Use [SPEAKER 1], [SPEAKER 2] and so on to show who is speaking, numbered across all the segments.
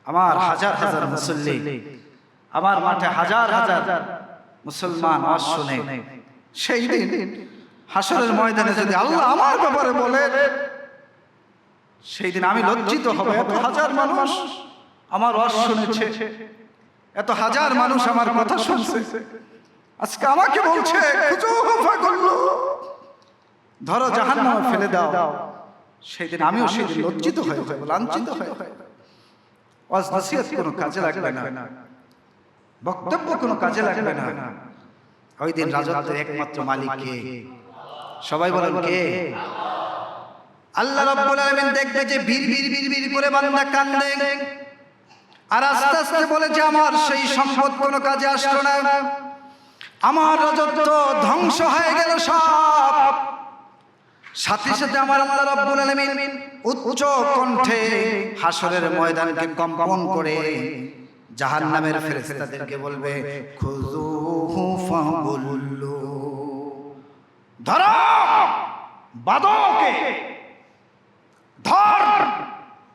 [SPEAKER 1] আমার হাজার হাজার মুসল্লি, আমার মাঠে হাজার হাজার মুসলমান ওয়াজ শুনে, সেই দিন হাসরের ময়দানে যদি আল্লাহ আমার ব্যাপারে বলে, সেই দিন আমি লজ্জিত হব। এত হাজার মানুষ আমার ওয়াজ শুনেছে, এত হাজার মানুষ আমার কথা শুনছে, আজকে আমাকে বলছে ধরো জাহান্নামে ফেলে দাও। সেই দিন আমিও সেই দিন লজ্জিত হয়ে যাব, লাঞ্ছিত হয়ে যাব। ওয়াজ নসিহত কোনো কাজে লাগবে না, বক্তব্য কোনো কাজে লাগবে না। ওই দিন রাজত্বের একমাত্র মালিক কে? সবাই বলেন কে? আল্লাহ রাব্বুল আলামিন দেখবে যে বীর বীর বীর বীর করে বান্দা কান্দে, আর আস্তে আস্তে বলে যে আমার সেই সম্পদ কোনো কাজে আসলো না, আমার রাজত্ব ধ্বংস হয়ে গেল সব। সাথে সাথে আমার আল্লাহ রাব্বুল আলামিন উচ্চ কণ্ঠে হাসরের ময়দানকে কম্পন করে জাহান্নামের ফেরেশতাদেরকে বলবে, খুযুহু ফাগুল্লু, ধরো বাদকে, ধর।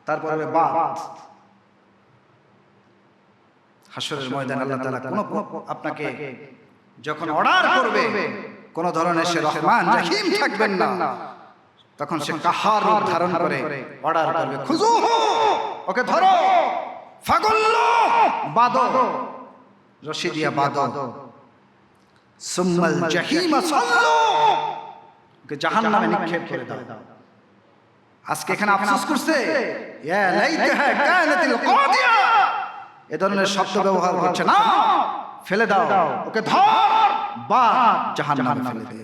[SPEAKER 1] তারপরে বাদ। হাসরের ময়দানে আল্লাহ তাআলা আপনাকে যখন অর্ডার করবে, কোন ধরনের সে রহমান রহিম থাকবেন না, তখন সে কাহার রূপ ধারণ করে অর্ডার করবে, খুযুহু, ওকে ধরো, ফাগুল্লু, বাদো, রশি দিয়া বাদো, সুম্মাল জাহিম সাল্লু, ওকে জাহান্নামে নিক্ষেপ করে দাও। আজকে এখানে আফসোস করছে, ইয়া লাইতাহা কানাতিল কাদিয়া, এ ধরনের শব্দ ব্যবহার করছে না, ফেলে দাও, ওকে ধর, বাদ, জাহান্নামে ফেলে দে,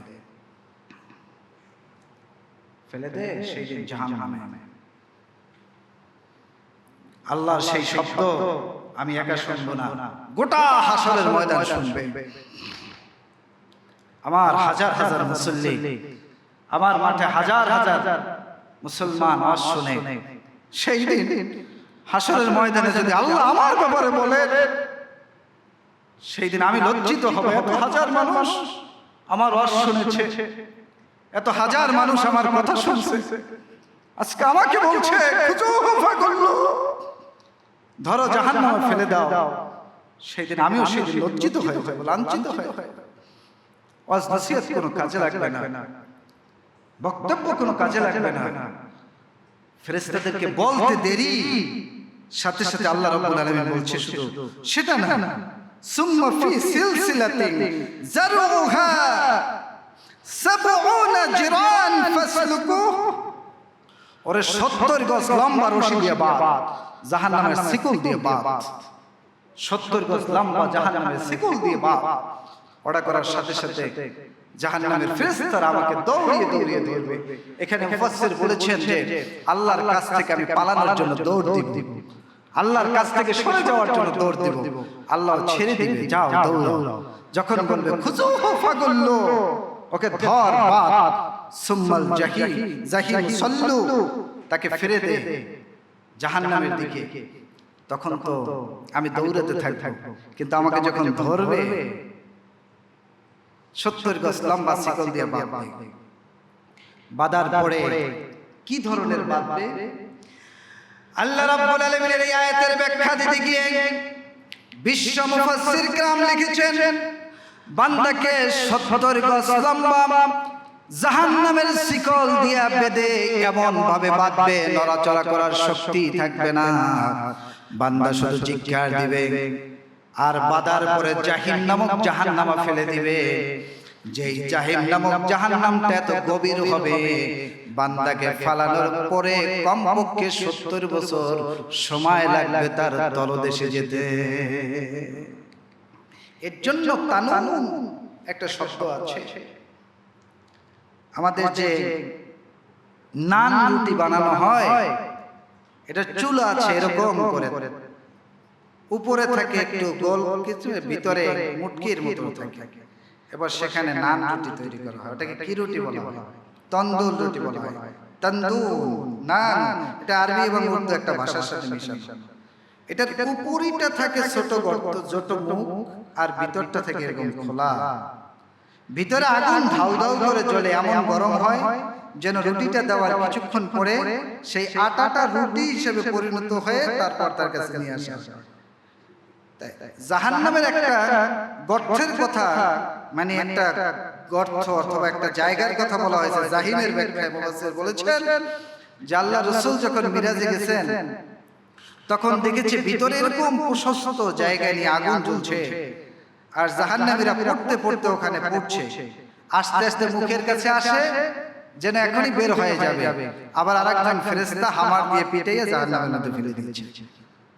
[SPEAKER 1] ফেলে দে, সেই দিন জাহান্নামে। আল্লাহর সেই শব্দ আমি একা শুনবো না, গোটা হাসরের ময়দান শুনবে। আমার হাজার হাজার মুসল্লি, আমার মাঠে হাজার হাজার মুসলমান ওয়াজ শুনে, সেই দিন হাসরের ময়দানে যদি আল্লাহ আমার ব্যাপারে বলে, সেই দিন আমি লজ্জিত হব। এত হাজার মানুষ আমার ওয়াজ শুনেছে, এত হাজার মানুষ আমার কথা শুনছে, আজকে আমাকে বলছে খুযুহু ফাগুল্লু, ধরো জাহান্নামে ফেলে দাও। সেই দিন আমিও সেই দিন লজ্জিত হয়ে যাব, লাঞ্ছিত হয়ে যাব। ওয়াজ নসিহত কোনো কাজে লাগবে না, বক্তব্য কোনো কাজে লাগবে না। ফেরেশতাদেরকে বলতে দেরি, সাথে সাথে আল্লাহ রাব্বুল আলামিন বলছে শুধু সেটা না, সুম্মা ফি সিলসিলাতিন যারউহা ৭০ জিরান ফাসলুকুহু, ওরে ৭০ গজ লম্বা রশি দিয়ে বাঁধ, জাহান্নামের শিকল দিয়ে বাঁধ, ৭০ গজ লম্বা জাহান্নামের শিকল দিয়ে বাঁধ। ওটা করার সাথে সাথে জাহান্নামের ফেরেশতারা আমাকে দৌড়িয়ে দৌড়িয়ে ধরবে। এখানে মুফাসসির বলেছেন যে আল্লাহর কাছ থেকে আমি পালানোর জন্য দৌড় দিব, আল্লাহর কাছ থেকে সরে যাওয়ার জন্য দৌড় দিব, আল্লাহ ছেড়ে দিবে, যাও দৌড়াও। যখন বলবে খুযুহু ফাগুল্লু, ওকে ধর, বাদ, সুম্মাল জাহিম সাল্লু, তাকে ফিরে দে জাহান্নামের দিকে। তখন তো আমি দৌড়াতে থাকবো, কিন্তু আমাকে যখন ধরবে ৭০ গজ লম্বা শিকল দিয়ে বাঁধবে। বাঁধার পরে কি ধরনের বাঁধবে? আল্লাহ রাব্বুল আলামিনের এই আয়াতের ব্যাখ্যা দিতে গিয়ে বিশ্ব মুফাসসির کرام লিখেছেন, বান্দাকে ৭০ গজ লম্বা জাহান্নামের শিকল দিয়া বেঁধে এমন ভাবে বাঁধবে, নড়াচড়া করার শক্তি থাকবে না, বান্দা শুধু চিৎকার দিবে। আর বাঁধার পরে জাহিম নামক জাহান্নামে ফেলে দিবে। যেই জাহিম নামক জাহান্নামটা এত গভীর হবে, বান্দাকে ফালানোর পরে কমপক্ষে ৭০ বছর সময় লাগবে তার তলদেশে যেতে। এর জন্য তানুন একটা শব্দ আছে। আমাদের যে নান রুটি বানানো হয়, এটা চুলা আছে এরকম করে, উপরে থাকে একটু গোল কিছু, ভিতরে মুটকির মতো থাকে। এবার সেখানে নান রুটি তৈরি করা হয়। ওটাকে কি রুটি বলা হয়? তন্দুর রুটি বলা হয়। তন্দুর নান, এটা আরবি এবং উর্দু একটা ভাষার সাথে মিশানো। এটার উপরিটা থাকে ছোট গর্ত, ছোট মুখ, আর ভিতরটা থাকে এরকম খোলা। ভিতরে আগুন ধাউ ধাউ করে জ্বলে, এমন গরম হয় যেন রুটিটা দেওয়ার কিছুক্ষণ পরে সেই আটাটা রুটি হিসেবে পরিণত হয়ে তারপর তার কাছে নিয়ে আসা হয়। জাহান্নামের একটা গর্তের কথা, মানে একটা গর্ত অথবা একটা জায়গার কথা বলা হয়েছে। জাহিমের ব্যাখ্যায় মুফাসসির বলেছেন যে আল্লাহ রাসূল যখন মিরাজে গেছেন তখন দেখেছে ভিতরে এরকম প্রশস্ত জায়গায় নিয়ে আগুন জ্বলছে, আর জাহান্নামীরা পড়তে পড়তে ওখানে পড়ছে। আস্তে আস্তে মুখের কাছে আসে যেন এখনই বের হয়ে যাবে, আবার আরেকজন ফেরেশতা হামার দিয়ে পিটাইয়া জাহান্নামের মধ্যে ফেলে দিচ্ছে।